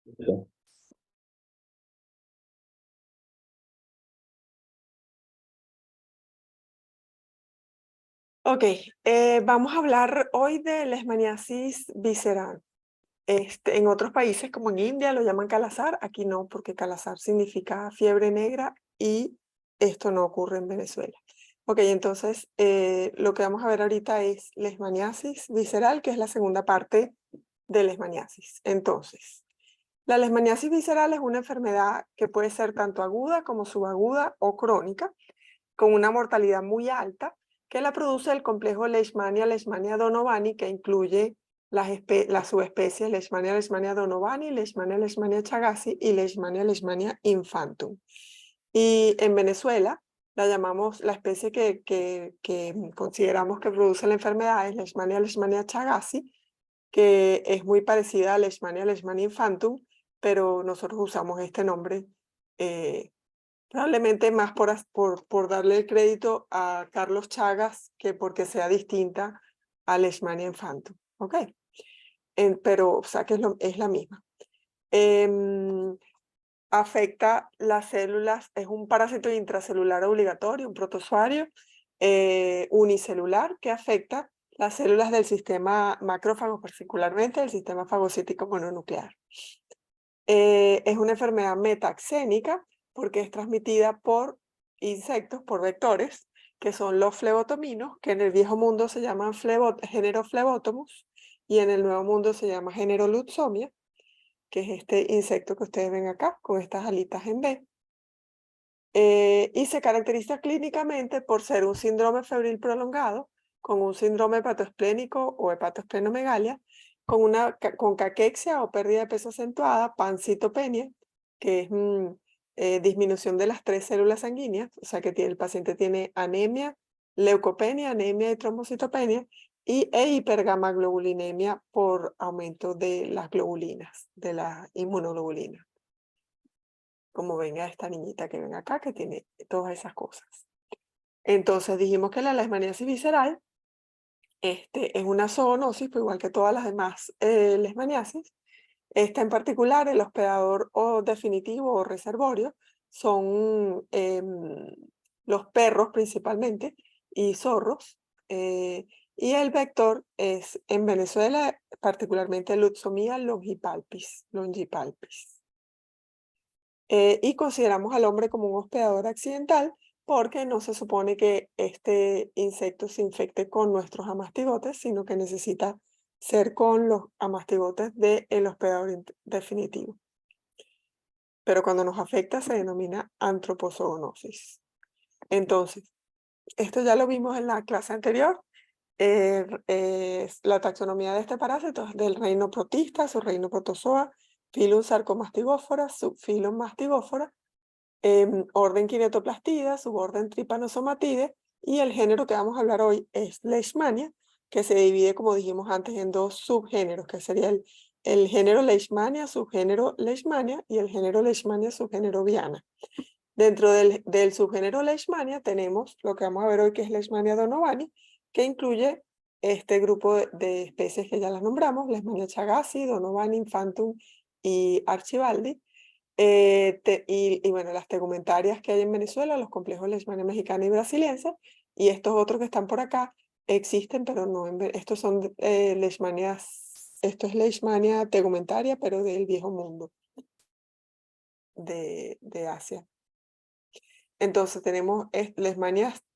Sí. Ok, vamos a hablar hoy de leishmaniasis visceral. En otros países como en India lo llaman calazar, aquí no, porque calazar significa fiebre negra y esto no ocurre en Venezuela. Ok, entonces lo que vamos a ver ahorita es leishmaniasis visceral, que es la segunda parte de leishmaniasis. Entonces, la leishmaniasis visceral es una enfermedad que puede ser tanto aguda como subaguda o crónica, con una mortalidad muy alta, que la produce el complejo Leishmania donovani, que incluye las subespecies Leishmania donovani, Leishmania chagasi y Leishmania infantum. Y en Venezuela la llamamos, la especie que consideramos que produce la enfermedad es Leishmania chagasi, que es muy parecida a Leishmania infantum, pero nosotros usamos este nombre probablemente más por darle el crédito a Carlos Chagas que porque sea distinta a Leishmania infantum. ¿Ok? Pero, o sea, que es la misma. Afecta las células, es un parásito intracelular obligatorio, un protozoario unicelular que afecta las células del sistema macrófago, particularmente el sistema fagocítico mononuclear. Es una enfermedad metaxénica porque es transmitida por insectos, por vectores, que son los flebotominos, que en el viejo mundo se llaman género Flebotomus, y en el nuevo mundo se llama género Lutzomia, que es este insecto que ustedes ven acá, con estas alitas en B. Y se caracteriza clínicamente por ser un síndrome febril prolongado, con un síndrome hepatoesplénico o hepatoesplenomegalia, con caquexia o pérdida de peso acentuada, pancitopenia, que es disminución de las 3 células sanguíneas, o sea que el paciente tiene anemia, leucopenia, anemia y trombocitopenia, e hipergamaglobulinemia por aumento de las globulinas, de la inmunoglobulina. Como ven a esta niñita que ven acá, que tiene todas esas cosas. Entonces dijimos que la leishmaniasis visceral es una zoonosis, pues igual que todas las demás leishmaniasis. Esta en particular, el hospedador o definitivo o reservorio, son los perros principalmente y zorros. Y el vector es en Venezuela particularmente Lutzomia longipalpis. Y consideramos al hombre como un hospedador accidental porque no se supone que este insecto se infecte con nuestros amastigotes, sino que necesita ser con los amastigotes del hospedador definitivo. Pero cuando nos afecta se denomina antropozoonosis. Entonces, esto ya lo vimos en la clase anterior. La taxonomía de este parásito es del reino Protista, subreino Protozoa, filum Sarcomastigófora, subfilum Mastigófora, orden Kinetoplastida, suborden Trypanosomatidae, y el género que vamos a hablar hoy es Leishmania, que se divide, como dijimos antes, en 2 subgéneros, que sería el género Leishmania, subgénero Leishmania, y el género Leishmania, subgénero Viana. Dentro del subgénero Leishmania tenemos lo que vamos a ver hoy, que es Leishmania donovani, que incluye este grupo de especies que ya las nombramos, Leishmania chagasi, donovani, infantum y archibaldi. Y bueno, las tegumentarias que hay en Venezuela, los complejos Leishmania mexicana y brasiliense, y estos otros que están por acá existen, pero no estos son leishmanias, esto es Leishmania tegumentaria, pero del viejo mundo de Asia. Entonces tenemos las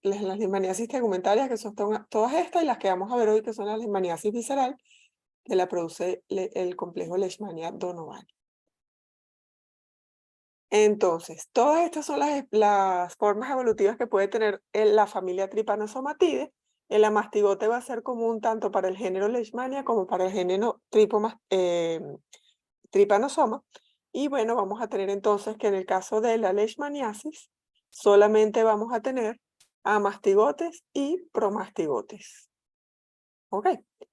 leishmaniasis tegumentarias, que son todas estas, y las que vamos a ver hoy, que son la leishmaniasis visceral, que la produce el complejo Leishmania donovani. Entonces, todas estas son las formas evolutivas que puede tener la familia Trypanosomatidae. El amastigote va a ser común tanto para el género Leishmania como para el género Trypanosoma. Y bueno, vamos a tener entonces que en el caso de la leishmaniasis, solamente vamos a tener amastigotes y promastigotes. ¿Ok?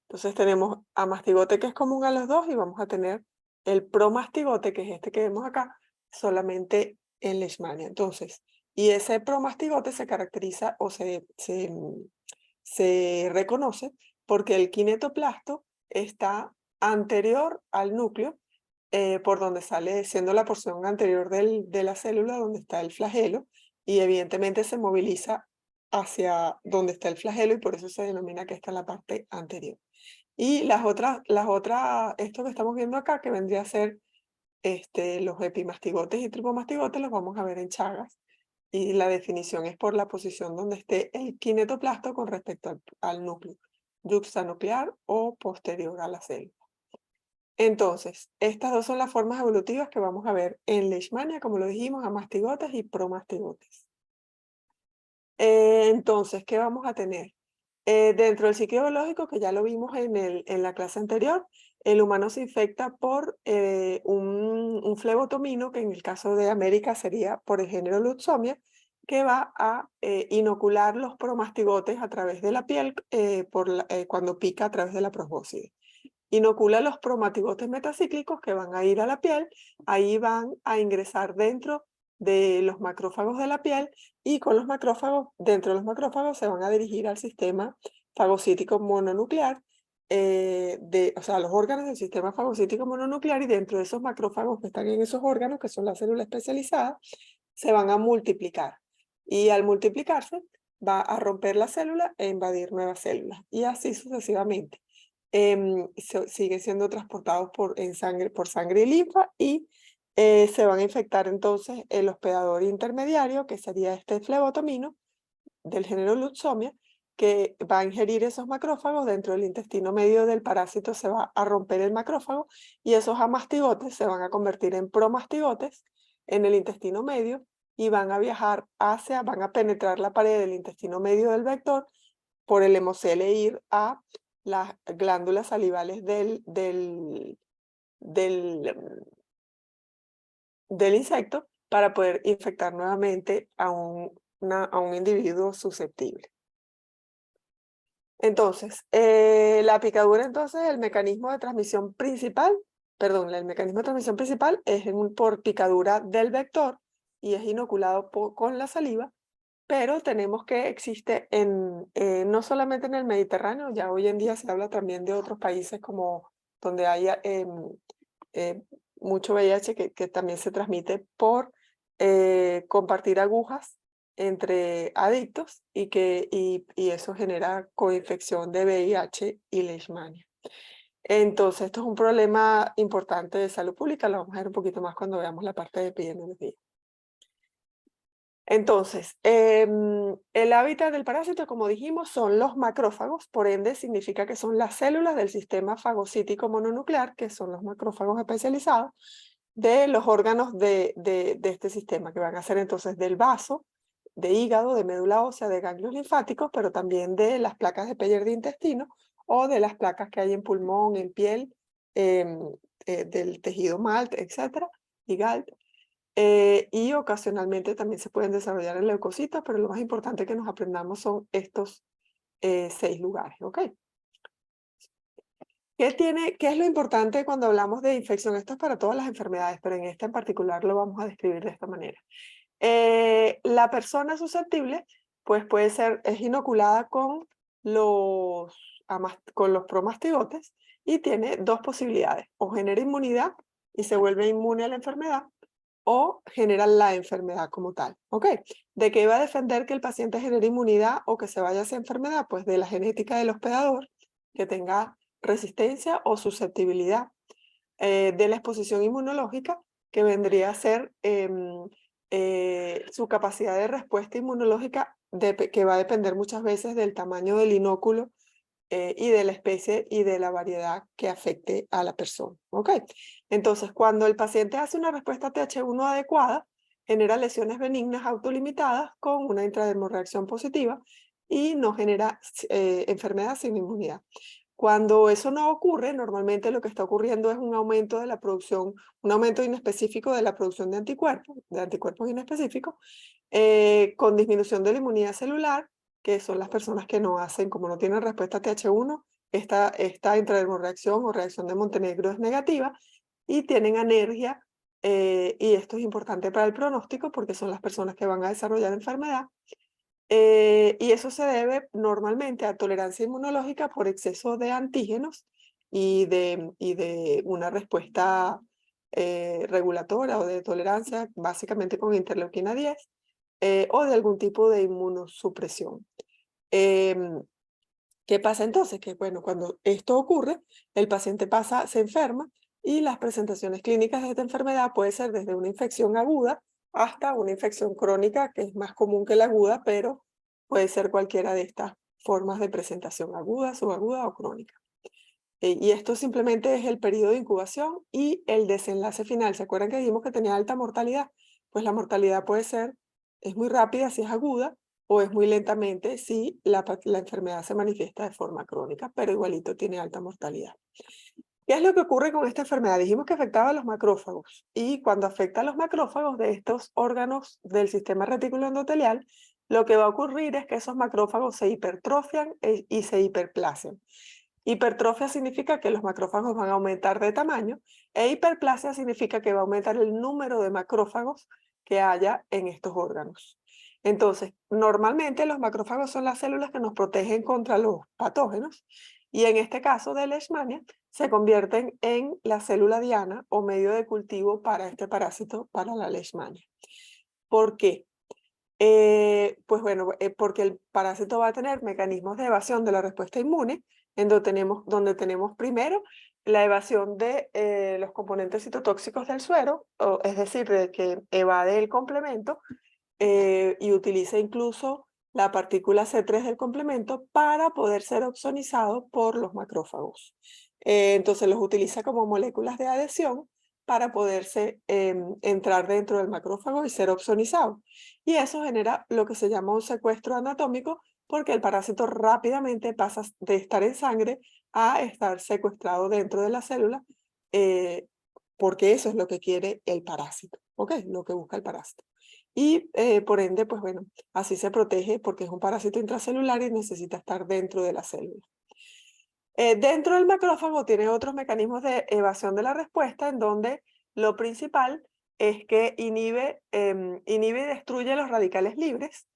Entonces tenemos amastigote, que es común a los dos, y vamos a tener el promastigote, que es este que vemos acá, solamente en leishmania. Entonces, y ese promastigote se caracteriza o se reconoce porque el kinetoplasto está anterior al núcleo por donde sale, siendo la porción anterior de la célula donde está el flagelo, y evidentemente se moviliza hacia donde está el flagelo y por eso se denomina que esta es la parte anterior. Y esto que estamos viendo acá, que vendría a ser los epimastigotes y tripomastigotes, los vamos a ver en Chagas. Y la definición es por la posición donde esté el kinetoplasto con respecto al núcleo, yuxtanuclear o posterior a la célula. Entonces, estas dos son las formas evolutivas que vamos a ver en Leishmania, como lo dijimos, a mastigotes y promastigotes. Entonces, ¿qué vamos a tener? Dentro del ciclo biológico, que ya lo vimos en la clase anterior, el humano se infecta por un flebotomino, que en el caso de América sería por el género Lutzomia, que va a inocular los promastigotes a través de la piel cuando pica a través de la probóscide. Inocula los promatigotes metacíclicos que van a ir a la piel, ahí van a ingresar dentro de los macrófagos de la piel y con los macrófagos, dentro de los macrófagos se van a dirigir al sistema fagocítico mononuclear, o sea, los órganos del sistema fagocítico mononuclear, y dentro de esos macrófagos que están en esos órganos, que son las células especializadas, se van a multiplicar. Y al multiplicarse, va a romper la célula e invadir nuevas células, y así sucesivamente. Siguen siendo transportados por sangre y linfa y se van a infectar entonces el hospedador intermediario, que sería este flebotomino del género Lutzomia, que va a ingerir esos macrófagos dentro del intestino medio del parásito, se va a romper el macrófago y esos amastigotes se van a convertir en promastigotes en el intestino medio y van a viajar van a penetrar la pared del intestino medio del vector por el hemocele e ir a las glándulas salivales del insecto para poder infectar nuevamente a un individuo susceptible. Entonces, la picadura, entonces, el mecanismo de transmisión principal, el mecanismo de transmisión principal es por picadura del vector y es inoculado con la saliva, pero tenemos que existe no solamente en el Mediterráneo, ya hoy en día se habla también de otros países como donde hay mucho VIH que también se transmite por compartir agujas entre adictos y eso genera coinfección de VIH y Leishmania. Entonces, esto es un problema importante de salud pública, lo vamos a ver un poquito más cuando veamos la parte de epidemiología. Entonces, el hábitat del parásito, como dijimos, son los macrófagos, por ende significa que son las células del sistema fagocítico mononuclear, que son los macrófagos especializados, de los órganos de este sistema, que van a ser entonces del vaso, de hígado, de médula ósea, de ganglios linfáticos, pero también de las placas de Peyer de intestino o de las placas que hay en pulmón, en piel, del tejido MALT, etcétera, y GALT. Y ocasionalmente también se pueden desarrollar en leucocitos, pero lo más importante que nos aprendamos son estos 6 lugares, ¿ok? ¿Qué es lo importante cuando hablamos de infección? Esto es para todas las enfermedades, pero en esta en particular lo vamos a describir de esta manera. La persona susceptible, pues es inoculada con con los promastigotes y tiene dos posibilidades: o genera inmunidad y se vuelve inmune a la enfermedad, o genera la enfermedad como tal, ¿ok? ¿De qué va a defender que el paciente genere inmunidad o que se vaya hacia enfermedad? Pues de la genética del hospedador, que tenga resistencia o susceptibilidad, de la exposición inmunológica, que vendría a ser su capacidad de respuesta inmunológica, que va a depender muchas veces del tamaño del inóculo y de la especie y de la variedad que afecte a la persona. ¿Ok? Entonces, cuando el paciente hace una respuesta TH1 adecuada, genera lesiones benignas autolimitadas con una intradermorreacción positiva y no genera enfermedad sin inmunidad. Cuando eso no ocurre, normalmente lo que está ocurriendo es un aumento de la producción, un aumento inespecífico de la producción de anticuerpos inespecíficos, con disminución de la inmunidad celular, que son las personas que no hacen, como no tienen respuesta a TH1, esta intradermorreacción o reacción de Montenegro es negativa, y tienen alergia, y esto es importante para el pronóstico porque son las personas que van a desarrollar enfermedad. Y eso se debe normalmente a tolerancia inmunológica por exceso de antígenos y de una respuesta regulatoria o de tolerancia, básicamente con interleuquina 10, o de algún tipo de inmunosupresión. ¿Qué pasa entonces? Que bueno, cuando esto ocurre, el paciente se enferma y las presentaciones clínicas de esta enfermedad puede ser desde una infección aguda hasta una infección crónica, que es más común que la aguda, pero puede ser cualquiera de estas formas de presentación aguda, subaguda o crónica. Y esto simplemente es el periodo de incubación y el desenlace final. ¿Se acuerdan que dijimos que tenía alta mortalidad? Pues la mortalidad es muy rápida si es aguda, o es muy lentamente si la enfermedad se manifiesta de forma crónica, pero igualito tiene alta mortalidad. ¿Qué es lo que ocurre con esta enfermedad? Dijimos que afectaba a los macrófagos, y cuando afecta a los macrófagos de estos órganos del sistema retículo endotelial, lo que va a ocurrir es que esos macrófagos se hipertrofian y se hiperplasian. Hipertrofia significa que los macrófagos van a aumentar de tamaño, e hiperplasia significa que va a aumentar el número de macrófagos que haya en estos órganos. Entonces, normalmente los macrófagos son las células que nos protegen contra los patógenos, y en este caso de Leishmania se convierten en la célula diana o medio de cultivo para este parásito, para la Leishmania. ¿Por qué? Pues bueno, porque el parásito va a tener mecanismos de evasión de la respuesta inmune, donde tenemos primero la evasión de los componentes citotóxicos del suero, es decir, de que evade el complemento y utiliza incluso la partícula C3 del complemento para poder ser opsonizado por los macrófagos. Entonces los utiliza como moléculas de adhesión para poderse entrar dentro del macrófago y ser opsonizado. Y eso genera lo que se llama un secuestro anatómico, porque el parásito rápidamente pasa de estar en sangre a estar secuestrado dentro de la célula, porque eso es lo que quiere el parásito, ¿ok? Lo que busca el parásito. Y por ende, pues bueno, así se protege porque es un parásito intracelular y necesita estar dentro de la célula. Dentro del macrófago tiene otros mecanismos de evasión de la respuesta, en donde lo principal es que inhibe y destruye los radicales libres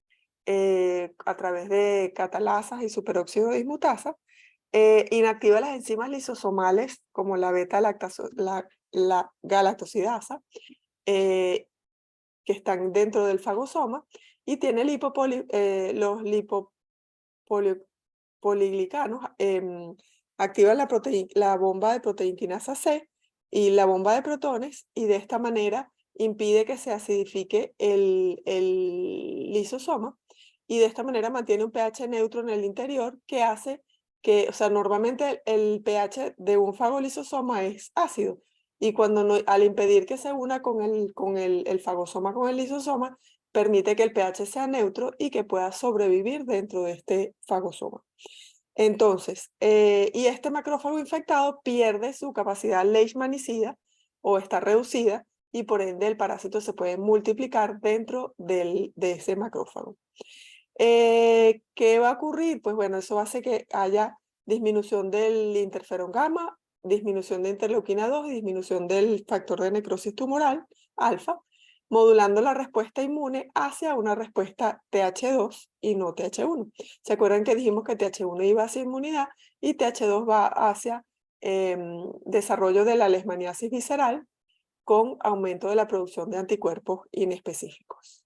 a través de catalasas y superóxido de dismutasa. Inactiva las enzimas lisosomales como la la galactosidasa, que están dentro del fagosoma, y tiene los lipopoliglicanos, activan la bomba de proteinquinasa C y la bomba de protones, y de esta manera impide que se acidifique el lisosoma, y de esta manera mantiene un pH neutro en el interior, que hace que, o sea, normalmente el pH de un fagolisosoma es ácido, y al impedir que se una con el fagosoma con el lisosoma, permite que el pH sea neutro y que pueda sobrevivir dentro de este fagosoma. Entonces, y este macrófago infectado pierde su capacidad leishmanicida o está reducida, y por ende el parásito se puede multiplicar dentro de ese macrófago. ¿Qué va a ocurrir? Pues bueno, eso hace que haya disminución del interferón gamma, disminución de interleuquina 2 y disminución del factor de necrosis tumoral, alfa, modulando la respuesta inmune hacia una respuesta TH2 y no TH1. ¿Se acuerdan que dijimos que TH1 iba hacia inmunidad y TH2 va hacia desarrollo de la leishmaniasis visceral con aumento de la producción de anticuerpos inespecíficos?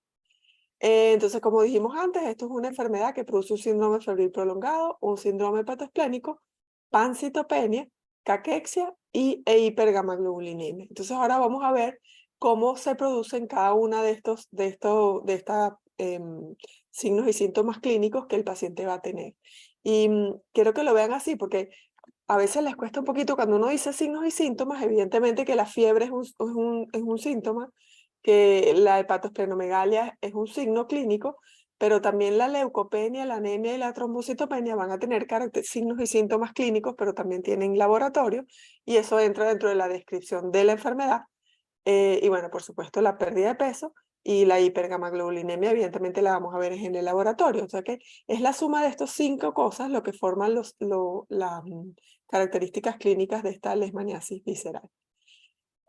Entonces, como dijimos antes, esto es una enfermedad que produce un síndrome febril prolongado, un síndrome hepatoesplénico, pancitopenia, caquexia e hipergamaglobulinemia. Entonces, ahora vamos a ver cómo se producen cada una de estos signos y síntomas clínicos que el paciente va a tener. Y quiero que lo vean así, porque a veces les cuesta un poquito cuando uno dice signos y síntomas. Evidentemente que la fiebre es un síntoma, que la hepatosplenomegalia es un signo clínico, pero también la leucopenia, la anemia y la trombocitopenia van a tener signos y síntomas clínicos, pero también tienen laboratorio, y eso entra dentro de la descripción de la enfermedad. Y bueno, por supuesto, la pérdida de peso y la hipergamaglobulinemia, evidentemente la vamos a ver en el laboratorio. O sea que es la suma de estas 5 cosas lo que forman las características clínicas de esta leishmaniasis visceral.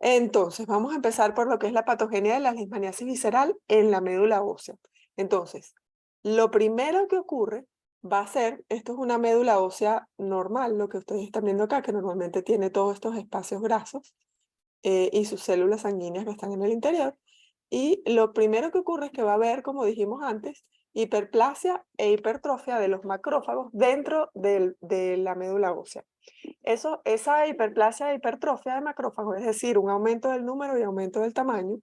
Entonces, vamos a empezar por lo que es la patogenia de la leishmaniasis visceral en la médula ósea. Entonces, lo primero que ocurre va a ser, esto es una médula ósea normal, lo que ustedes están viendo acá, que normalmente tiene todos estos espacios grasos. y sus células sanguíneas que están en el interior. Y lo primero que ocurre es que va a haber, como dijimos antes, hiperplasia e hipertrofia de los macrófagos dentro de la médula ósea. Esa hiperplasia e hipertrofia de macrófagos, es decir, un aumento del número y aumento del tamaño,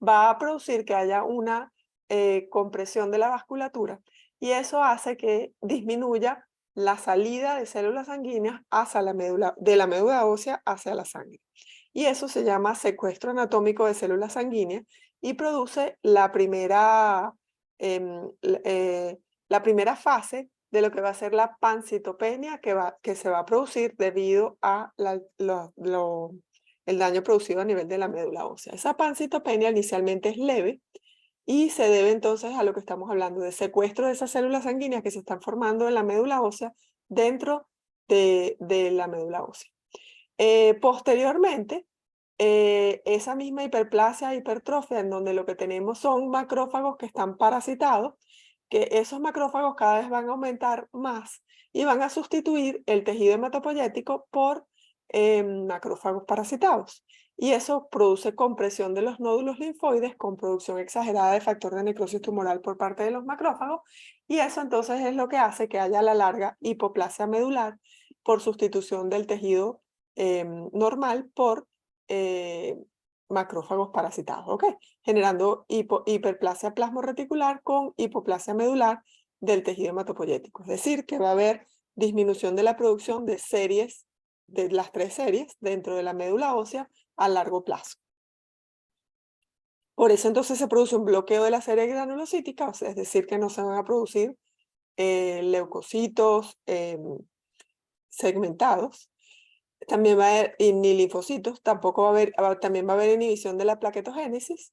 va a producir que haya una compresión de la vasculatura y eso hace que disminuya la salida de células sanguíneas hacia la médula, de la médula ósea hacia la sangre. Y eso se llama secuestro anatómico de células sanguíneas y produce la primera fase de lo que va a ser la pancitopenia que se va a producir debido a el daño producido a nivel de la médula ósea. Esa pancitopenia inicialmente es leve y se debe entonces a lo que estamos hablando de secuestro de esas células sanguíneas que se están formando en la médula ósea dentro de la médula ósea. Posteriormente, esa misma hiperplasia, hipertrofia, en donde lo que tenemos son macrófagos que están parasitados, que esos macrófagos cada vez van a aumentar más y van a sustituir el tejido hematopoyético por macrófagos parasitados. Y eso produce compresión de los nódulos linfoides con producción exagerada de factor de necrosis tumoral por parte de los macrófagos. Y eso entonces es lo que hace que haya a la larga hipoplasia medular por sustitución del tejido normal por macrófagos parasitados, ¿ok? Generando hiperplasia plasmoreticular con hipoplasia medular del tejido hematopoyético. Es decir, que va a haber disminución de la producción de series, de las 3 series dentro de la médula ósea a largo plazo. Por eso entonces se produce un bloqueo de la serie granulocítica, o sea, es decir, que no se van a producir leucocitos segmentados. También va a haber, y ni linfocitos, tampoco va a haber, también va a haber inhibición de la plaquetogénesis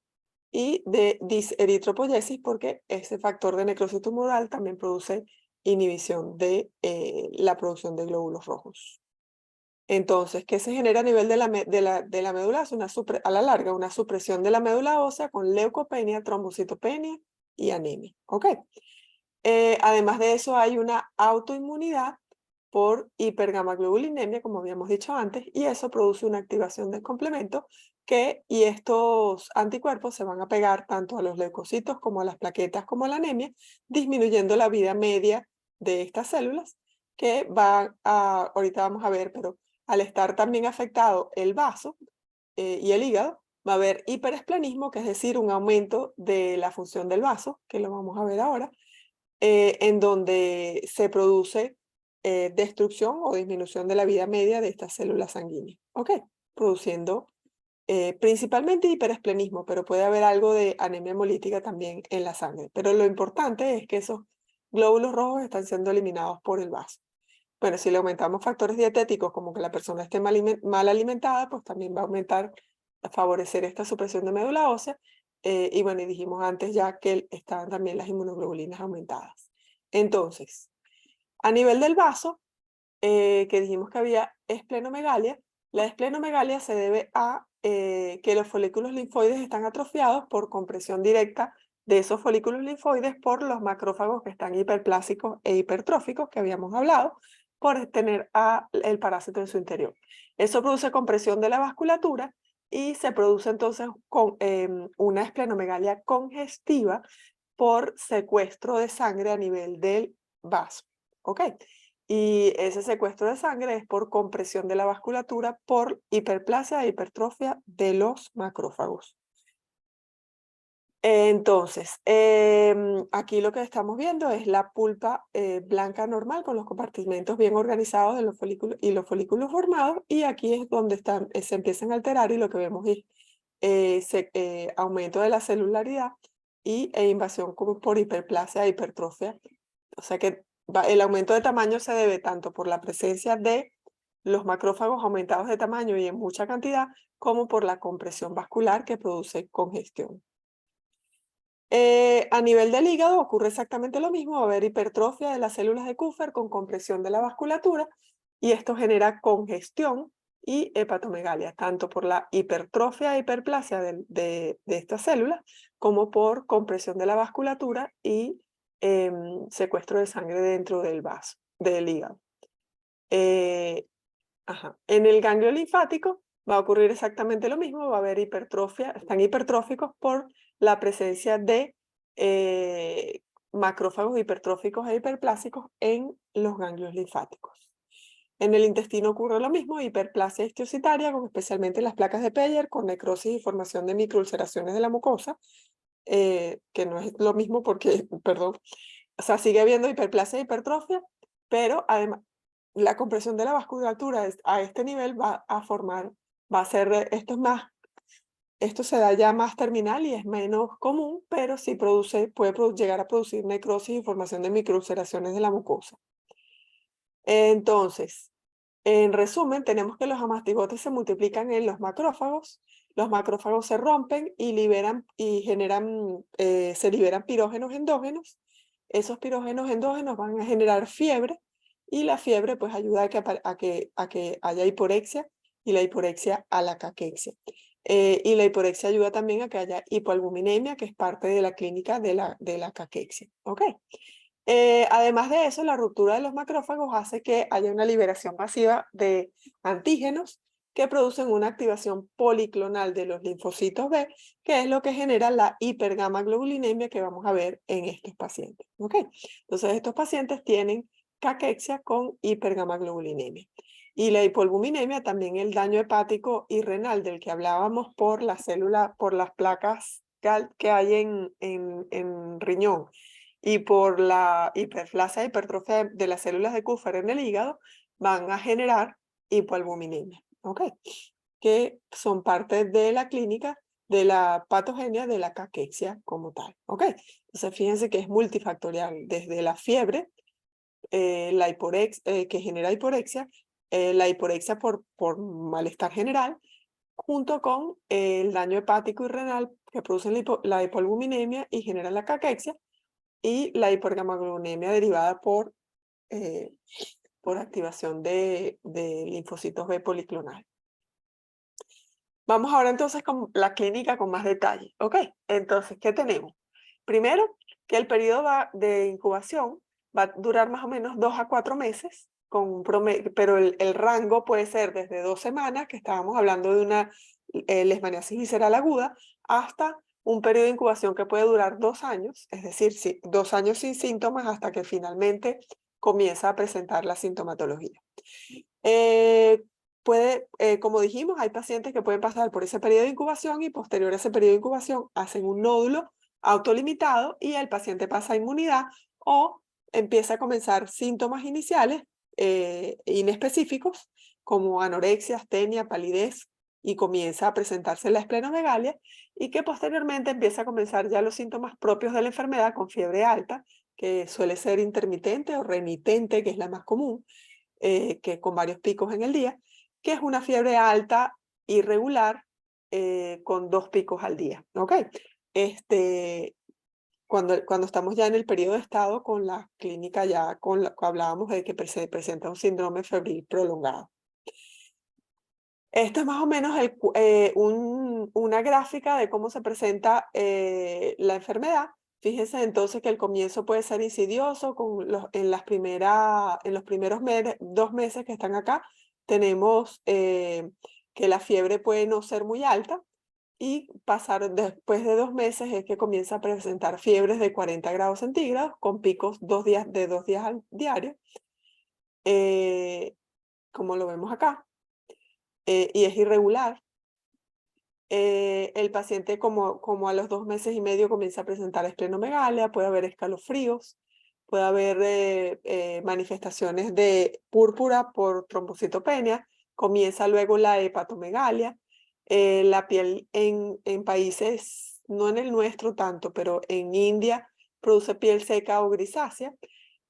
y de diseritropoyesis, porque ese factor de necrosis tumoral también produce inhibición de la producción de glóbulos rojos. Entonces, ¿qué se genera a nivel de la médula? Es a la larga, una supresión de la médula ósea con leucopenia, trombocitopenia y anemia. ¿Ok? Además de eso, hay una autoinmunidad por hipergamaglobulinemia, como habíamos dicho antes, y eso produce una activación del complemento y estos anticuerpos se van a pegar tanto a los leucocitos como a las plaquetas como a la anemia, disminuyendo la vida media de estas células que ahorita vamos a ver, pero al estar también afectado el vaso y el hígado, va a haber hiperesplenismo, que es decir, un aumento de la función del vaso, que lo vamos a ver ahora, en donde se produce destrucción o disminución de la vida media de estas células sanguíneas. ¿Ok? Produciendo principalmente hiperesplenismo, pero puede haber algo de anemia hemolítica también en la sangre. Pero lo importante es que esos glóbulos rojos están siendo eliminados por el vaso. Bueno, si le aumentamos factores dietéticos como que la persona esté mal alimentada, pues también va a aumentar, a favorecer esta supresión de médula ósea. Y bueno, y dijimos antes ya que estaban también las inmunoglobulinas aumentadas. Entonces, a nivel del vaso, que dijimos que había esplenomegalia, la esplenomegalia se debe a que los folículos linfoides están atrofiados por compresión directa de esos folículos linfoides por los macrófagos que están hiperplásicos e hipertróficos que habíamos hablado, por tener el parásito en su interior. Eso produce compresión de la vasculatura y se produce entonces una esplenomegalia congestiva por secuestro de sangre a nivel del vaso. ¿Ok? Y ese secuestro de sangre es por compresión de la vasculatura por hiperplasia e hipertrofia de los macrófagos. Entonces, aquí lo que estamos viendo es la pulpa blanca normal con los compartimentos bien organizados de los folículos y los folículos formados, y aquí es donde se empiezan a alterar y lo que vemos es aumento de la celularidad e invasión por hiperplasia e hipertrofia. O sea que el aumento de tamaño se debe tanto por la presencia de los macrófagos aumentados de tamaño y en mucha cantidad, como por la compresión vascular que produce congestión. A nivel del hígado ocurre exactamente lo mismo, va a haber hipertrofia de las células de Kupffer con compresión de la vasculatura y esto genera congestión y hepatomegalia, tanto por la hipertrofia e hiperplasia de estas células como por compresión de la vasculatura y secuestro de sangre dentro del vaso, del hígado. En el ganglio linfático va a ocurrir exactamente lo mismo, va a haber hipertrofia, están hipertróficos por la presencia de macrófagos hipertróficos e hiperplásicos en los ganglios linfáticos. En el intestino ocurre lo mismo, hiperplasia histiocytaria, como especialmente las placas de Peyer, con necrosis y formación de microulceraciones de la mucosa, que no es lo mismo porque, perdón, o sea, sigue habiendo hiperplasia e hipertrofia, pero además la compresión de la vasculatura a este nivel va a formar, va a ser, esto se da ya más terminal y es menos común, pero sí puede llegar a producir necrosis y formación de microulceraciones de la mucosa. Entonces, en resumen, tenemos que los amastigotes se multiplican en los macrófagos se rompen y liberan y generan, se liberan pirógenos endógenos. Esos pirógenos endógenos van a generar fiebre y la fiebre pues ayuda a que haya hiporexia y la hiporexia a la caquexia. Y la hiporexia ayuda también a que haya hipoalbuminemia, que es parte de la clínica de la caquexia. ¿Ok? Además de eso, la ruptura de los macrófagos hace que haya una liberación masiva de antígenos que producen una activación policlonal de los linfocitos B, que es lo que genera la hipergamaglobulinemia que vamos a ver en estos pacientes. ¿Ok? Entonces, estos pacientes tienen caquexia con hipergamaglobulinemia. Y la hipoalbuminemia, también el daño hepático y renal del que hablábamos por la célula, por las placas que hay en riñón y por la hiperplasia e hipertrofia de las células de Kupffer en el hígado, van a generar hipoalbuminemia, ¿ok? Que son parte de la clínica de la patogenia de la caquexia como tal, ¿ok? Entonces fíjense que es multifactorial, desde la fiebre, que genera hiporexia, la hiporexia por malestar general, junto con el daño hepático y renal que producen la hipoalbuminemia y generan la caquexia, y la hipergamaglobulinemia derivada por activación de linfocitos B policlonal. Vamos ahora entonces con la clínica con más detalle. ¿Ok? Entonces, ¿qué tenemos? Primero, que el periodo de incubación va a durar más o menos 2 a 4 meses, pero el rango puede ser desde 2 semanas, que estábamos hablando de una leishmaniasis visceral aguda, hasta un periodo de incubación que puede durar 2 años, es decir, 2 años sin síntomas hasta que finalmente comienza a presentar la sintomatología. Como dijimos, hay pacientes que pueden pasar por ese periodo de incubación y posterior a ese periodo de incubación hacen un nódulo autolimitado y el paciente pasa a inmunidad o empieza a comenzar síntomas iniciales inespecíficos como anorexia, astenia, palidez y comienza a presentarse la esplenomegalia y que posteriormente empieza a comenzar ya los síntomas propios de la enfermedad con fiebre alta, que suele ser intermitente o remitente, que es la más común, que con varios picos en el día, que es una fiebre alta irregular con 2 picos al día. ¿Ok? Cuando estamos ya en el periodo de estado con la clínica ya hablábamos de que se presenta un síndrome febril prolongado. Esto es más o menos una gráfica de cómo se presenta la enfermedad. Fíjense entonces que el comienzo puede ser insidioso. En los primeros 2 meses que están acá, tenemos que la fiebre puede no ser muy alta y pasar después de 2 meses es que comienza a presentar fiebres de 40 grados centígrados con picos de 2 días al diario, como lo vemos acá. Y es irregular. El paciente como a los 2 meses y medio comienza a presentar esplenomegalia, puede haber escalofríos, puede haber manifestaciones de púrpura por trombocitopenia, comienza luego la hepatomegalia, la piel en países, no en el nuestro tanto, pero en India produce piel seca o grisácea,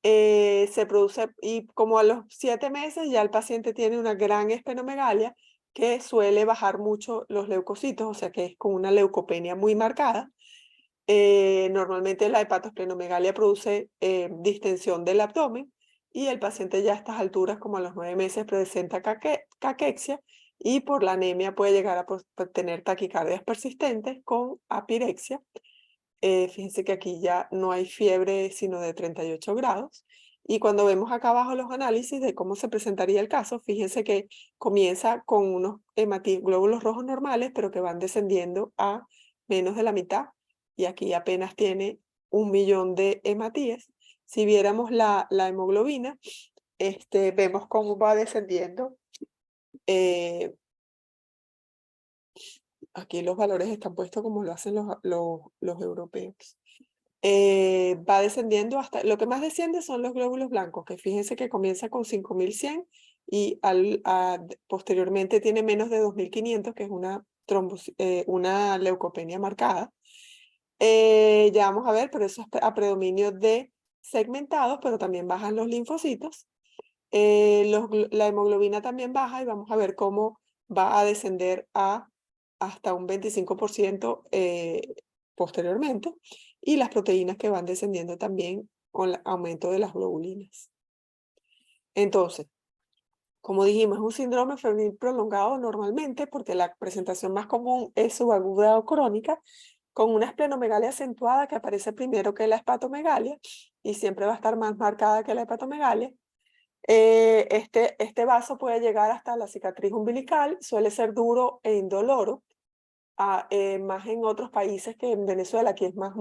se produce y como a los 7 meses ya el paciente tiene una gran esplenomegalia que suele bajar mucho los leucocitos, o sea que es con una leucopenia muy marcada. Normalmente la hepatoesplenomegalia produce distensión del abdomen y el paciente ya a estas alturas, como a los 9 meses, presenta caquexia y por la anemia puede llegar a tener taquicardias persistentes con apirexia. Fíjense que aquí ya no hay fiebre sino de 38 grados Y cuando vemos acá abajo los análisis de cómo se presentaría el caso, fíjense que comienza con unos glóbulos rojos normales, pero que van descendiendo a menos de la mitad. Y aquí apenas tiene 1 millón de hematíes. Si viéramos la hemoglobina, vemos cómo va descendiendo. Aquí los valores están puestos como lo hacen los europeos. Va descendiendo hasta, lo que más desciende son los glóbulos blancos, que fíjense que comienza con 5100 y posteriormente tiene menos de 2500, que es una leucopenia marcada. Ya vamos a ver, pero eso es a predominio de segmentados, pero también bajan los linfocitos. La hemoglobina también baja y vamos a ver cómo va a descender hasta un 25% posteriormente, y las proteínas que van descendiendo también con el aumento de las globulinas. Entonces, como dijimos, es un síndrome febril prolongado normalmente porque la presentación más común es subaguda o crónica, con una esplenomegalia acentuada que aparece primero que la hepatomegalia y siempre va a estar más marcada que la hepatomegalia. Este vaso puede llegar hasta la cicatriz umbilical, suele ser duro e indoloro, más en otros países que en Venezuela. Aquí es más,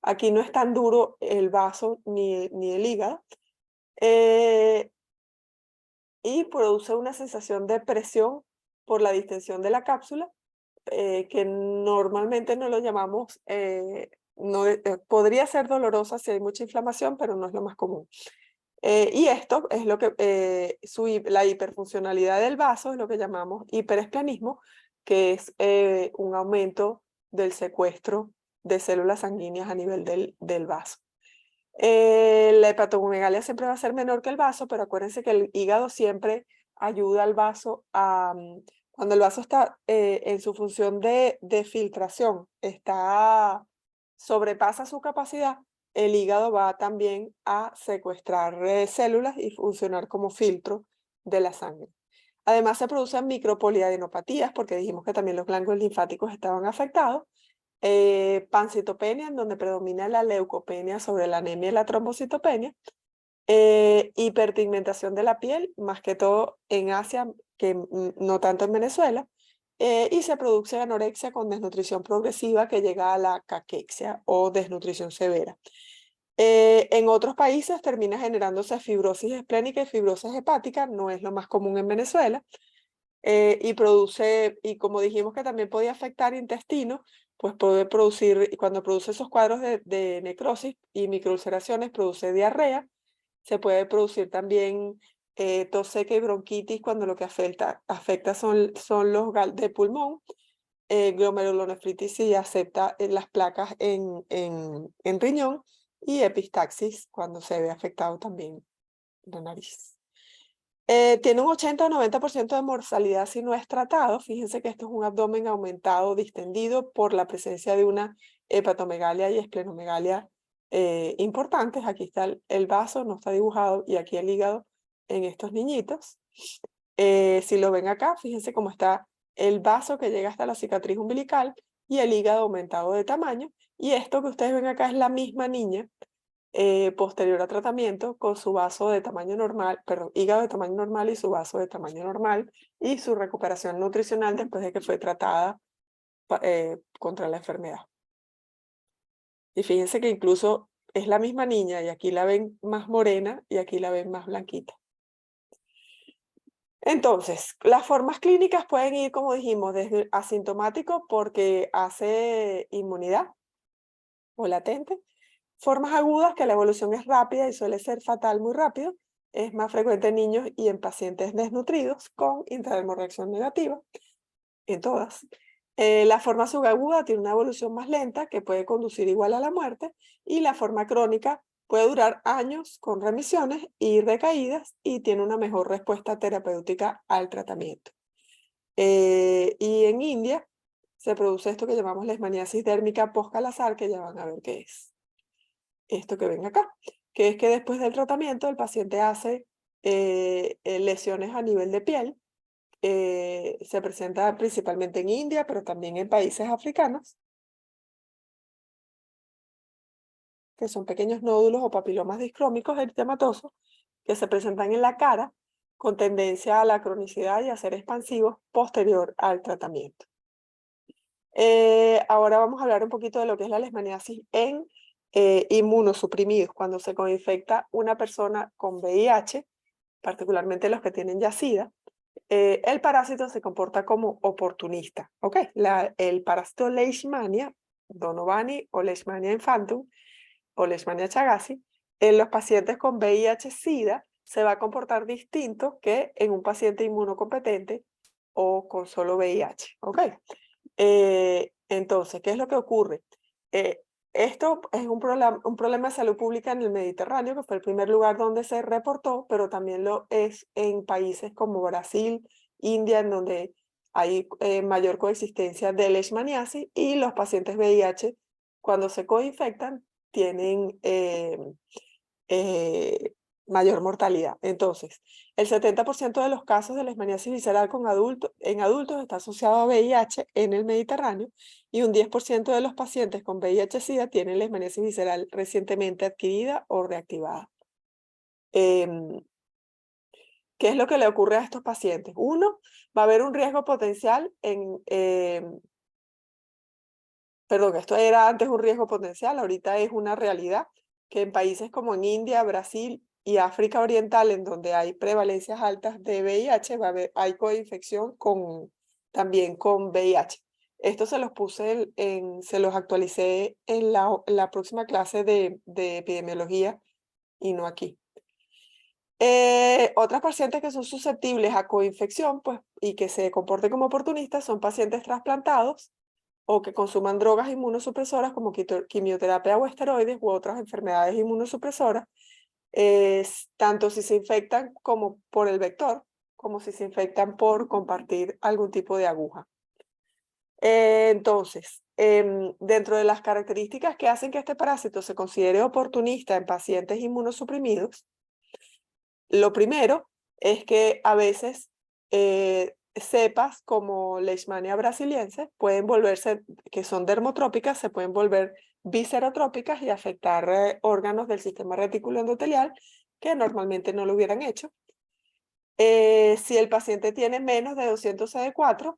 aquí no es tan duro el vaso ni el hígado, y produce una sensación de presión por la distensión de la cápsula, que normalmente no lo llamamos, podría ser dolorosa si hay mucha inflamación, pero no es lo más común. Y esto es lo que, la hiperfuncionalidad del vaso es lo que llamamos hiperesplanismo, que es un aumento del secuestro de células sanguíneas a nivel del vaso. La hepatomegalia siempre va a ser menor que el vaso, pero acuérdense que el hígado siempre ayuda al vaso a, cuando el vaso está en su función de filtración, sobrepasa su capacidad, el hígado va también a secuestrar células y funcionar como filtro de la sangre. Además se producen micropoliadenopatías, porque dijimos que también los ganglios linfáticos estaban afectados. Pancitopenia, en donde predomina la leucopenia sobre la anemia y la trombocitopenia. Hiperpigmentación de la piel, más que todo en Asia, que no tanto en Venezuela. Y se produce anorexia con desnutrición progresiva que llega a la caquexia o desnutrición severa. En otros países termina generándose fibrosis esplénica y fibrosis hepática, no es lo más común en Venezuela. Y como dijimos que también podía afectar intestino, pues puede producir, y cuando produce esos cuadros de necrosis y microulceraciones, produce diarrea. Se puede producir también tos seca y bronquitis cuando lo que afecta son los de pulmón, glomerulonefritis si acepta las placas en riñón, y epistaxis cuando se ve afectado también la nariz. Tiene un 80 o 90% de mortalidad si no es tratado. Fíjense que esto es un abdomen aumentado, distendido por la presencia de una hepatomegalia y esplenomegalia importantes. Aquí está el vaso, no está dibujado, y aquí el hígado en estos niñitos. Si lo ven acá, fíjense cómo está el vaso que llega hasta la cicatriz umbilical y el hígado aumentado de tamaño. Y esto que ustedes ven acá es la misma niña posterior a tratamiento, con su vaso de tamaño normal, perdón, hígado de tamaño normal y su vaso de tamaño normal, y su recuperación nutricional después de que fue tratada contra la enfermedad. Y fíjense que incluso es la misma niña, y aquí la ven más morena y aquí la ven más blanquita. Entonces, las formas clínicas pueden ir, como dijimos, desde asintomático porque hace inmunidad o latente. Formas agudas, que la evolución es rápida y suele ser fatal muy rápido. Es más frecuente en niños y en pacientes desnutridos con intradermorreacción negativa, en todas. La forma subaguda tiene una evolución más lenta que puede conducir igual a la muerte, y la forma crónica puede durar años con remisiones y recaídas y tiene una mejor respuesta terapéutica al tratamiento. Y en India se produce esto que llamamos leishmaniasis dérmica post-Kala-Azar, que ya van a ver qué es. Esto que ven acá, que es que después del tratamiento el paciente hace lesiones a nivel de piel. Se presenta principalmente en India, pero también en países africanos. que son pequeños nódulos o papilomas discrómicos eritematosos que se presentan en la cara con tendencia a la cronicidad y a ser expansivos posterior al tratamiento. Ahora vamos a hablar un poquito de lo que es la leishmaniasis en inmunosuprimidos, cuando se coinfecta una persona con VIH, particularmente los que tienen ya SIDA. El parásito se comporta como oportunista, ¿ok? El parásito Leishmania donovani o Leishmania infantum o Leishmania chagassi, en los pacientes con VIH-Sida se va a comportar distinto que en un paciente inmunocompetente o con solo VIH, ¿ok? Entonces, ¿qué es lo que ocurre? Esto es un problema de salud pública en el Mediterráneo, que fue el primer lugar donde se reportó, pero también lo es en países como Brasil, India, en donde hay mayor coexistencia de leishmaniasis, y los pacientes VIH, cuando se coinfectan, tienen mayor mortalidad. Entonces, el 70% de los casos de leishmaniasis visceral en adultos está asociado a VIH en el Mediterráneo, y un 10% de los pacientes con VIH-Sida tienen leishmaniasis visceral recientemente adquirida o reactivada. ¿Qué es lo que le ocurre a estos pacientes? Uno, va a haber un riesgo potencial perdón, esto era antes un riesgo potencial, ahorita es una realidad, que en países como en India, Brasil y África Oriental, en donde hay prevalencias altas de VIH, hay coinfección también con VIH. Esto se los puse se los actualicé en la próxima clase de epidemiología y no aquí. Otras pacientes que son susceptibles a coinfección y que se comporten como oportunistas son pacientes trasplantados o que consuman drogas inmunosupresoras como quimioterapia o esteroides u otras enfermedades inmunosupresoras, tanto si se infectan como por el vector, como si se infectan por compartir algún tipo de aguja. Entonces, dentro de las características que hacen que este parásito se considere oportunista en pacientes inmunosuprimidos, lo primero es que a veces cepas como Leishmania brasiliense pueden volverse, que son dermotrópicas, se pueden volver viscerotrópicas y afectar órganos del sistema retículo endotelial que normalmente no lo hubieran hecho. Si el paciente tiene menos de 200 CD4,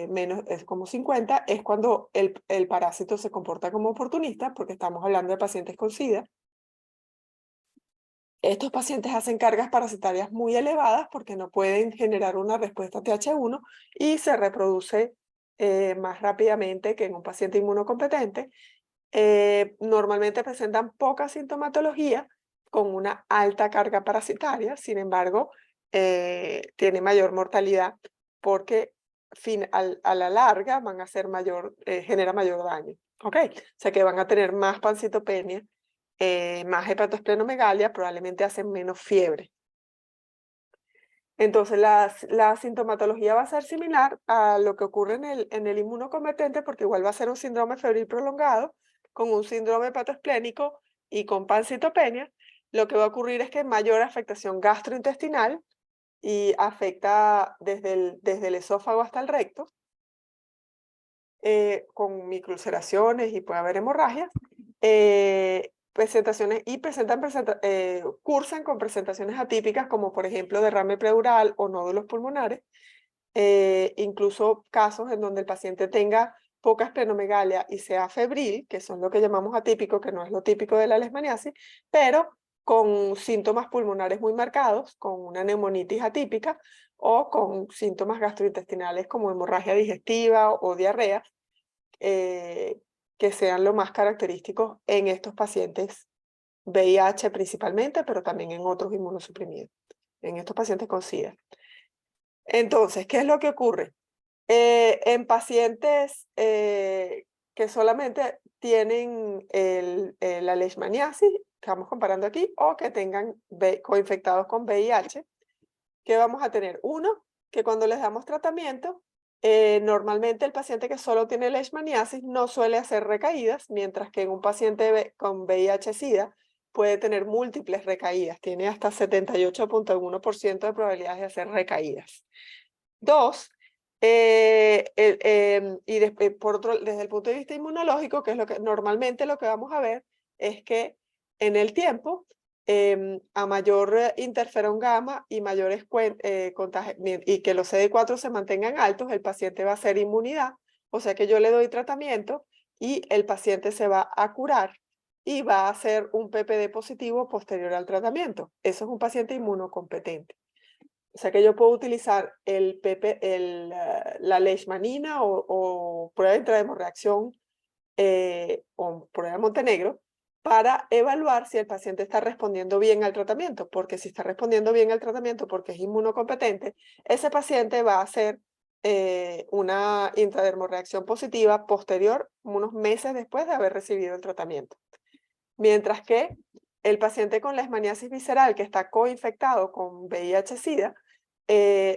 menos es como 50, es cuando el parásito se comporta como oportunista, porque estamos hablando de pacientes con SIDA. Estos pacientes hacen cargas parasitarias muy elevadas porque no pueden generar una respuesta TH1 y se reproduce más rápidamente que en un paciente inmunocompetente. Normalmente presentan poca sintomatología con una alta carga parasitaria, sin embargo, tiene mayor mortalidad porque a la larga van a ser genera mayor daño. ¿Ok? O sea que van a tener más pancitopenia, más hepatosplenomegalia, probablemente hacen menos fiebre. Entonces, la sintomatología va a ser similar a lo que ocurre en el inmunocompetente, porque igual va a ser un síndrome febril prolongado, con un síndrome hepatoesplénico y con pancitopenia. Lo que va a ocurrir es que mayor afectación gastrointestinal y afecta desde el esófago hasta el recto, con microulceraciones y puede haber hemorragias. Presentaciones y cursan con presentaciones atípicas como por ejemplo derrame pleural o nódulos pulmonares, incluso casos en donde el paciente tenga poca esplenomegalia y sea febril, que son lo que llamamos atípico, que no es lo típico de la leishmaniasis, pero con síntomas pulmonares muy marcados, con una neumonitis atípica o con síntomas gastrointestinales como hemorragia digestiva o diarrea, que sean lo más característicos en estos pacientes VIH principalmente, pero también en otros inmunosuprimidos, en estos pacientes con SIDA. Entonces, ¿qué es lo que ocurre? En pacientes que solamente tienen la leishmaniasis, estamos comparando aquí, o que tengan coinfectados con VIH, ¿qué vamos a tener? Uno, que cuando les damos tratamiento, normalmente el paciente que solo tiene leishmaniasis no suele hacer recaídas, mientras que en un paciente con VIH-Sida puede tener múltiples recaídas, tiene hasta 78.1% de probabilidades de hacer recaídas. Dos, desde el punto de vista inmunológico, que es normalmente lo que vamos a ver, es que en el tiempo, a mayor interferón gamma y mayores y que los CD4 se mantengan altos, el paciente va a hacer inmunidad, o sea que yo le doy tratamiento y el paciente se va a curar y va a hacer un PPD positivo posterior al tratamiento. Eso es un paciente inmunocompetente. O sea que yo puedo utilizar la leishmanina o prueba de intrahemorreacción o prueba de Montenegro para evaluar si el paciente está respondiendo bien al tratamiento, porque si está respondiendo bien al tratamiento porque es inmunocompetente, ese paciente va a hacer una intradermorreacción positiva posterior, unos meses después de haber recibido el tratamiento. Mientras que el paciente con leishmaniasis visceral que está coinfectado con VIH-Sida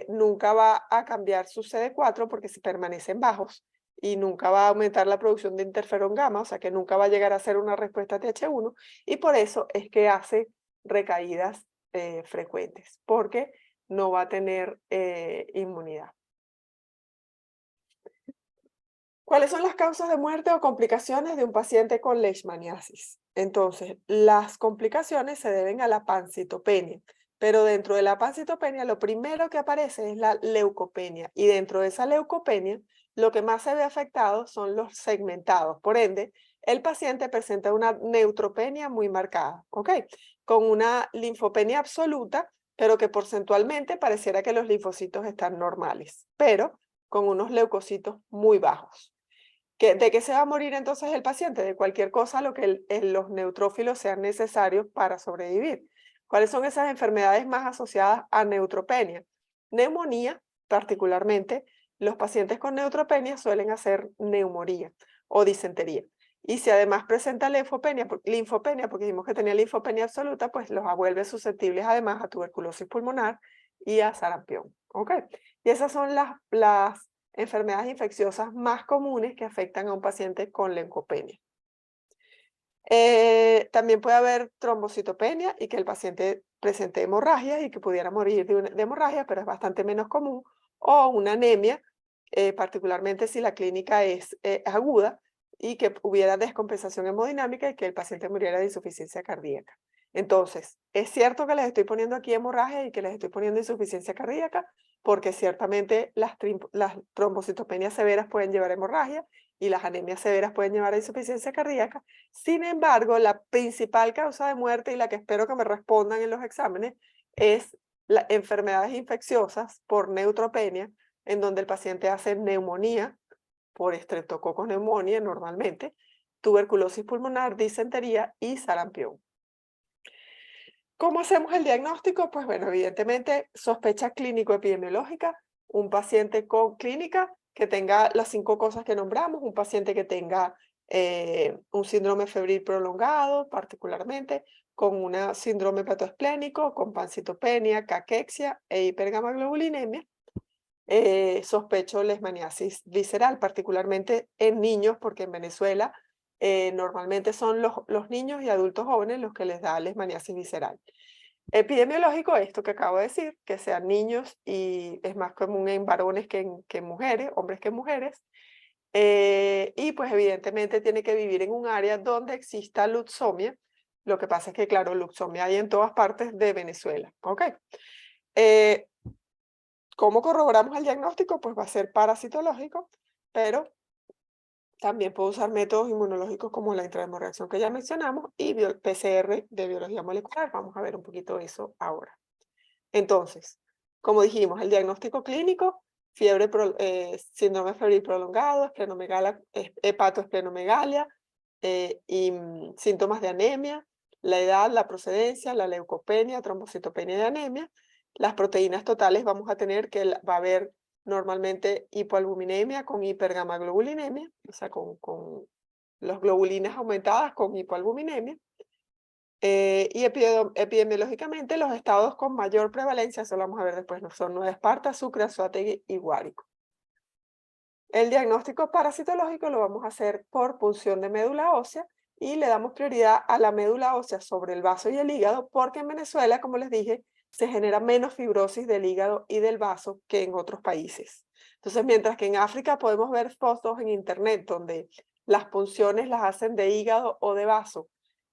nunca va a cambiar su CD4 porque se permanecen bajos y nunca va a aumentar la producción de interferón gamma, o sea que nunca va a llegar a ser una respuesta TH1 y por eso es que hace recaídas frecuentes, porque no va a tener inmunidad. ¿Cuáles son las causas de muerte o complicaciones de un paciente con leishmaniasis? Entonces, las complicaciones se deben a la pancitopenia, pero dentro de la pancitopenia lo primero que aparece es la leucopenia y dentro de esa leucopenia lo que más se ve afectado son los segmentados. Por ende, el paciente presenta una neutropenia muy marcada, ¿ok? Con una linfopenia absoluta, pero que porcentualmente pareciera que los linfocitos están normales, pero con unos leucocitos muy bajos. ¿De qué se va a morir entonces el paciente? De cualquier cosa lo que los neutrófilos sean necesarios para sobrevivir. ¿Cuáles son esas enfermedades más asociadas a neutropenia? Neumonía, particularmente. Los pacientes con neutropenia suelen hacer neumonía o disentería. Y si además presenta linfopenia, porque dijimos que tenía linfopenia absoluta, pues los vuelve susceptibles además a tuberculosis pulmonar y a sarampión. ¿Ok? Y esas son las enfermedades infecciosas más comunes que afectan a un paciente con leucopenia. También puede haber trombocitopenia y que el paciente presente hemorragias y que pudiera morir de hemorragia, pero es bastante menos común, o una anemia, particularmente si la clínica es aguda y que hubiera descompensación hemodinámica y que el paciente muriera de insuficiencia cardíaca. Entonces, es cierto que les estoy poniendo aquí hemorragia y que les estoy poniendo insuficiencia cardíaca, porque ciertamente las trombocitopenias severas pueden llevar a hemorragia y las anemias severas pueden llevar a insuficiencia cardíaca. Sin embargo, la principal causa de muerte y la que espero que me respondan en los exámenes es las enfermedades infecciosas por neutropenia, en donde el paciente hace neumonía por Streptococcus pneumoniae normalmente, tuberculosis pulmonar, disentería y sarampión. ¿Cómo hacemos el diagnóstico? Pues bueno, evidentemente sospecha clínico-epidemiológica, un paciente con clínica que tenga las 5 cosas que nombramos, un paciente que tenga un síndrome febril prolongado, particularmente, con un síndrome hepatoesplénico, con pancitopenia, caquexia e hipergamaglobulinemia. Sospecho leishmaniasis visceral, particularmente en niños, porque en Venezuela normalmente son los niños y adultos jóvenes los que les da leishmaniasis visceral. Epidemiológico, esto que acabo de decir, que sean niños y es más común en varones que en mujeres, hombres que en mujeres. Y pues evidentemente tiene que vivir en un área donde exista luxomia. Lo que pasa es que, claro, luxomia hay en todas partes de Venezuela. ¿Ok? ¿Cómo corroboramos el diagnóstico? Pues va a ser parasitológico, pero también puedo usar métodos inmunológicos como la intrahemorreacción que ya mencionamos y PCR de biología molecular. Vamos a ver un poquito eso ahora. Entonces, como dijimos, el diagnóstico clínico, síndrome febril prolongado, hepatoesplenomegalia y síntomas de anemia, la edad, la procedencia, la leucopenia, trombocitopenia y anemia. Las proteínas totales vamos a tener que va a haber normalmente hipoalbuminemia con hipergamaglobulinemia, o sea, con las globulinas aumentadas con hipoalbuminemia. Y epidemiológicamente los estados con mayor prevalencia, eso lo vamos a ver después, no son Nueva Esparta, Sucre, Anzoátegui y Guárico. El diagnóstico parasitológico lo vamos a hacer por punción de médula ósea y le damos prioridad a la médula ósea sobre el vaso y el hígado porque en Venezuela, como les dije, se genera menos fibrosis del hígado y del vaso que en otros países. Entonces, mientras que en África podemos ver fotos en internet donde las punciones las hacen de hígado o de vaso,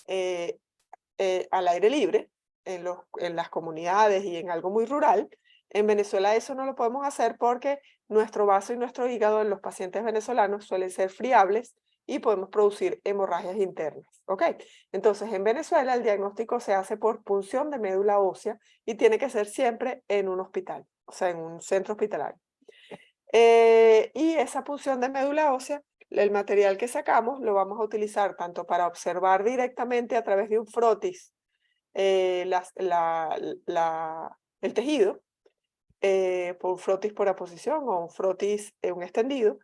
al aire libre, en las comunidades y en algo muy rural. En Venezuela eso no lo podemos hacer porque nuestro vaso y nuestro hígado en los pacientes venezolanos suelen ser friables y podemos producir hemorragias internas. ¿Ok? Entonces, en Venezuela el diagnóstico se hace por punción de médula ósea y tiene que ser siempre en un hospital, o sea, en un centro hospitalario. Y esa punción de médula ósea, el material que sacamos lo vamos a utilizar tanto para observar directamente a través de un frotis el tejido, por un frotis por aposición o un frotis, un extendido.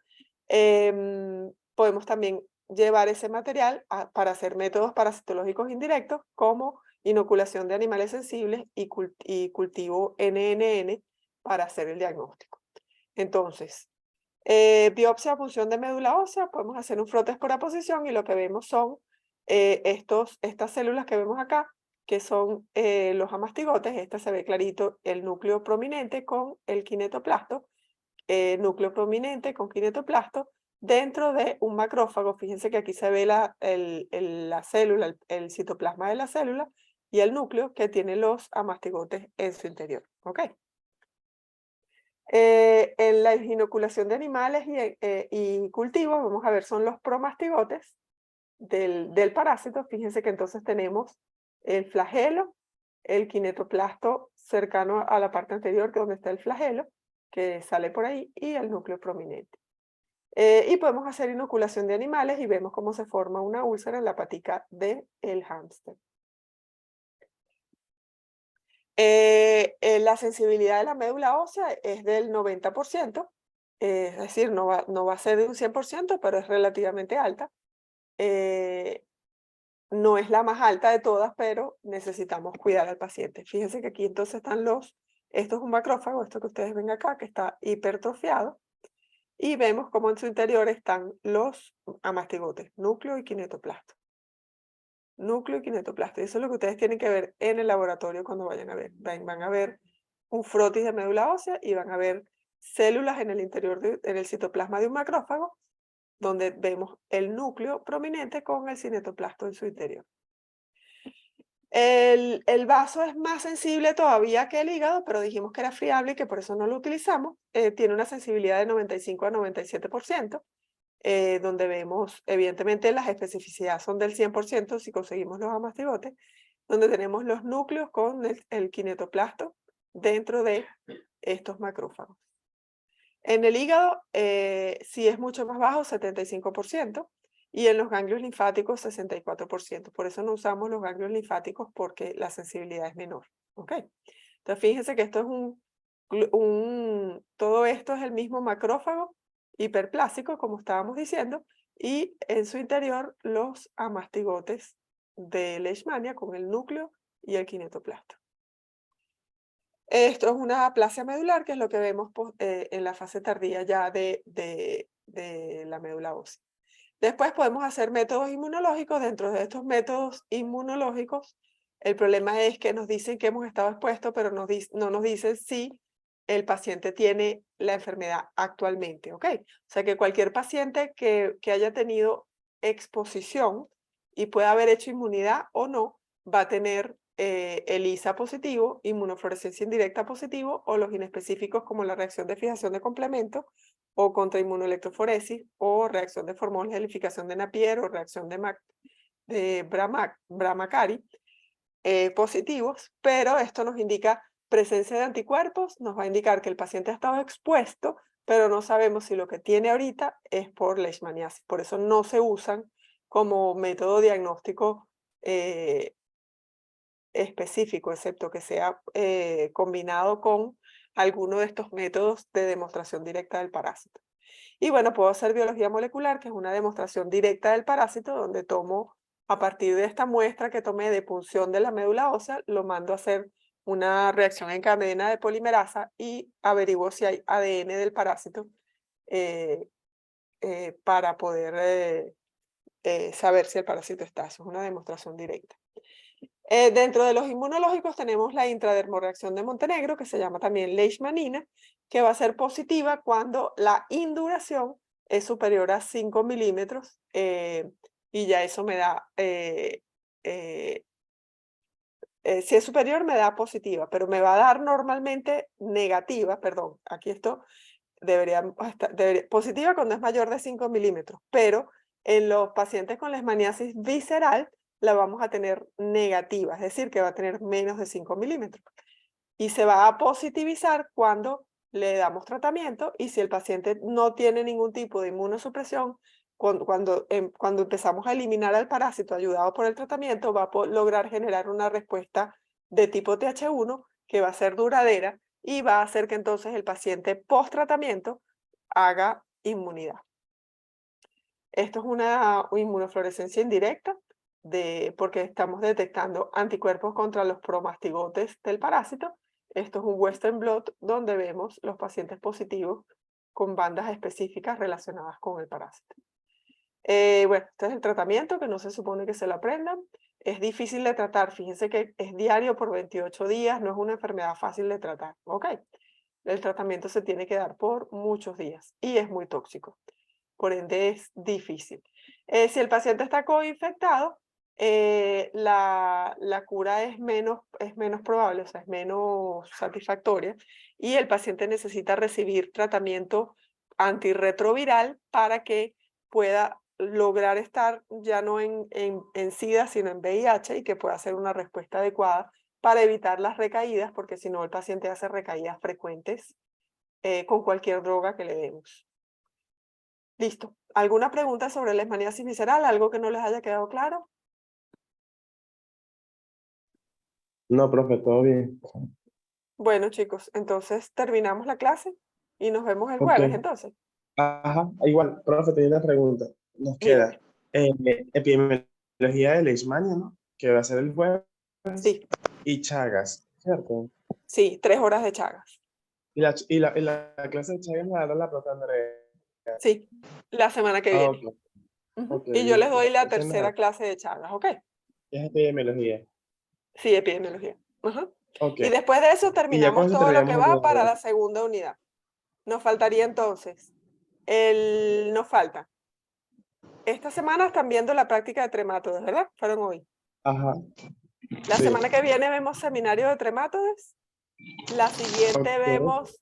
Podemos también llevar ese material para hacer métodos parasitológicos indirectos como inoculación de animales sensibles y cultivo NNN para hacer el diagnóstico. Entonces, biopsia a punción de médula ósea, podemos hacer un frotes por aposición y lo que vemos son estas células que vemos acá, que son los amastigotes. Esta se ve clarito el núcleo prominente con el kinetoplasto, núcleo prominente con kinetoplasto, dentro de un macrófago. Fíjense que aquí se ve la célula, el citoplasma de la célula y el núcleo que tiene los amastigotes en su interior. ¿Ok? En la inoculación de animales y cultivos, vamos a ver, son los promastigotes del parásito. Fíjense que entonces tenemos el flagelo, el kinetoplasto cercano a la parte anterior, que es donde está el flagelo, que sale por ahí, y el núcleo prominente. Y podemos hacer inoculación de animales y vemos cómo se forma una úlcera en la patica del hámster. La sensibilidad de la médula ósea es del 90%, es decir, no va a ser de un 100%, pero es relativamente alta. No es la más alta de todas, pero necesitamos cuidar al paciente. Fíjense que aquí entonces están esto es un macrófago, esto que ustedes ven acá, que está hipertrofiado, y vemos cómo en su interior están los amastigotes, núcleo y kinetoplasto. Núcleo y kinetoplasto. Y eso es lo que ustedes tienen que ver en el laboratorio cuando vayan a ver. Van a ver un frotis de médula ósea y van a ver células en el interior, en el citoplasma de un macrófago, donde vemos el núcleo prominente con el cinetoplasto en su interior. El vaso es más sensible todavía que el hígado, pero dijimos que era friable y que por eso no lo utilizamos. Tiene una sensibilidad de 95 a 97%. Donde vemos, evidentemente, las especificidades son del 100% si conseguimos los amastigotes, donde tenemos los núcleos con el kinetoplasto dentro de estos macrófagos. En el hígado sí es mucho más bajo, 75%, y en los ganglios linfáticos 64%. Por eso no usamos los ganglios linfáticos porque la sensibilidad es menor. ¿Ok? Entonces fíjense que esto es todo esto es el mismo macrófago hiperplásico, como estábamos diciendo, y en su interior los amastigotes de Leishmania con el núcleo y el kinetoplasto. Esto es una aplasia medular, que es lo que vemos en la fase tardía ya de la médula ósea. Después podemos hacer métodos inmunológicos. Dentro de estos métodos inmunológicos, el problema es que nos dicen que hemos estado expuestos, pero no nos dicen si el paciente tiene la enfermedad actualmente, ¿ok? O sea que cualquier paciente que haya tenido exposición y pueda haber hecho inmunidad o no, va a tener ELISA positivo, inmunofluorescencia indirecta positivo, o los inespecíficos como la reacción de fijación de complemento, o contrainmunoelectroforesis, o reacción de Formol, gelificación de Napier, o reacción de Brahmacari, positivos, pero esto nos indica presencia de anticuerpos, nos va a indicar que el paciente ha estado expuesto, pero no sabemos si lo que tiene ahorita es por leishmaniasis. Por eso no se usan como método diagnóstico específico, excepto que sea combinado con alguno de estos métodos de demostración directa del parásito. Y bueno, puedo hacer biología molecular, que es una demostración directa del parásito, donde tomo, a partir de esta muestra que tomé de punción de la médula ósea, lo mando a hacer una reacción en cadena de polimerasa y averiguo si hay ADN del parásito para poder saber si el parásito está. Eso es una demostración directa. Dentro de los inmunológicos tenemos la intradermorreacción de Montenegro, que se llama también leishmanina, que va a ser positiva cuando la induración es superior a 5 milímetros, y ya eso me da si es superior me da positiva, pero me va a dar normalmente negativa, perdón, aquí esto positiva cuando es mayor de 5 milímetros, pero en los pacientes con leishmaniasis visceral la vamos a tener negativa, es decir, que va a tener menos de 5 milímetros. Y se va a positivizar cuando le damos tratamiento y si el paciente no tiene ningún tipo de inmunosupresión, cuando empezamos a eliminar al parásito ayudado por el tratamiento, va a lograr generar una respuesta de tipo TH1 que va a ser duradera y va a hacer que entonces el paciente post-tratamiento haga inmunidad. Esto es una inmunofluorescencia indirecta porque estamos detectando anticuerpos contra los promastigotes del parásito. Esto es un Western blot donde vemos los pacientes positivos con bandas específicas relacionadas con el parásito. Bueno, este es el tratamiento que no se supone que se lo aprendan. Es difícil de tratar. Fíjense que es diario por 28 días. No es una enfermedad fácil de tratar. ¿Ok? El tratamiento se tiene que dar por muchos días y es muy tóxico. Por ende es difícil. Si el paciente está coinfectado, la cura es menos probable, o sea, es menos satisfactoria y el paciente necesita recibir tratamiento antirretroviral para que pueda lograr estar ya no en SIDA, sino en VIH y que pueda hacer una respuesta adecuada para evitar las recaídas, porque si no el paciente hace recaídas frecuentes con cualquier droga que le demos. Listo. ¿Alguna pregunta sobre la leishmaniasis visceral? ¿Algo que no les haya quedado claro? No, profe, todo bien. Bueno, chicos, entonces terminamos la clase y nos vemos el Ok. jueves, entonces. Ajá, igual, profe, tenía una pregunta. Nos Dígame. queda epidemiología de Leishmania, ¿no? Que va a ser el jueves, Sí, y Chagas, ¿cierto? sí, 3 horas de Chagas. Y la clase de Chagas la da la profe Andrea. Sí, la semana que Ah, viene. ok, Ujú. ok, Y yo les listo. doy la Entonces, nada, tercera clase de Chagas, ¿ok? es epidemiología. Sí, epidemiología. Ajá. Ok. Y después de eso Y ya con terminamos eso todo lo que terminamos el va para jueves. la segunda unidad. Nos faltaría entonces, nos falta. Esta semana están viendo la práctica de tremátodes, ¿verdad? Fueron hoy. Ajá, La sí. semana que viene vemos seminario de tremátodes. La siguiente Ok, vemos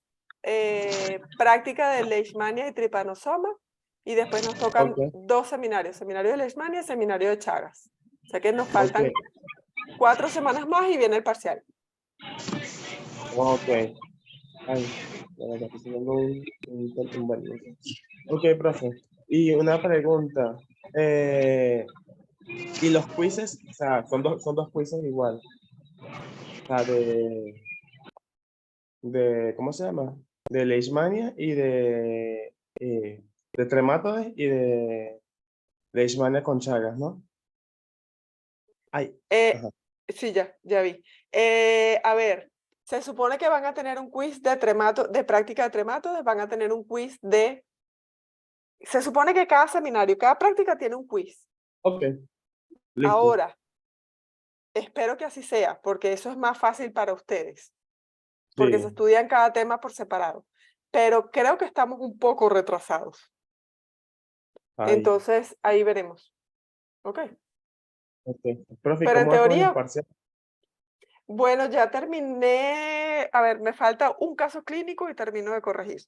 práctica de leishmania y trypanosoma. Y después nos tocan ok, 2 seminarios, seminario de leishmania y seminario de Chagas. O sea que nos ok, faltan 4 semanas más y viene el parcial. ok. Ay, la verdad que estoy dando bueno, ok, profe. Y una pregunta. Eh, y los quizzes, o sea, son dos quizzes igual. O sea, ¿cómo se llama? De Leishmania y de Trematodes y de Leishmania con Chagas, ¿no? Ay, Eh, ajá. sí, ya vi. A ver, se supone que van a tener un quiz de práctica de tremátodes, van a tener un quiz de... Se supone que cada seminario, cada práctica tiene un quiz. Ok, listo. Ahora, espero que así sea, porque eso es más fácil para ustedes, porque se Sí. estudian cada tema por separado. Pero creo que estamos un poco retrasados. Ay, Entonces, ahí veremos. ¿Ok? ok. Profe, ¿y Pero en cómo va con el teoría, parcial? bueno, ya terminé. A ver, me falta un caso clínico y termino de corregir.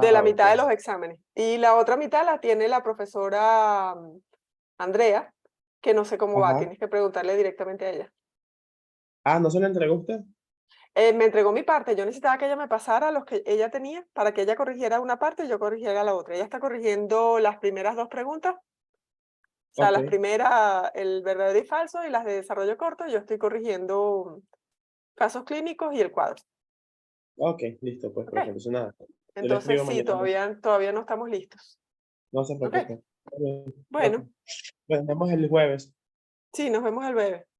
De la Ah, ok. mitad de los exámenes. Y la otra mitad la tiene la profesora Andrea, que no sé cómo va, Ajá. tienes que preguntarle directamente a ella. Ah, ¿no se lo entregó usted? Me entregó mi parte, yo necesitaba que ella me pasara los que ella tenía para que ella corrigiera una parte y yo corrigiera la otra. Ella está corrigiendo las primeras 2 preguntas, o sea, Ok, las primeras, el verdadero y falso y las de desarrollo corto, yo estoy corrigiendo casos clínicos y el cuadro. ok, listo, pues, ¿Ok? profe, entonces nada. Yo le Entonces escribo sí, mañana. todavía no estamos listos. No se ¿Ok? preocupe. Profe, Bueno, nos vemos el jueves. sí, nos vemos el jueves.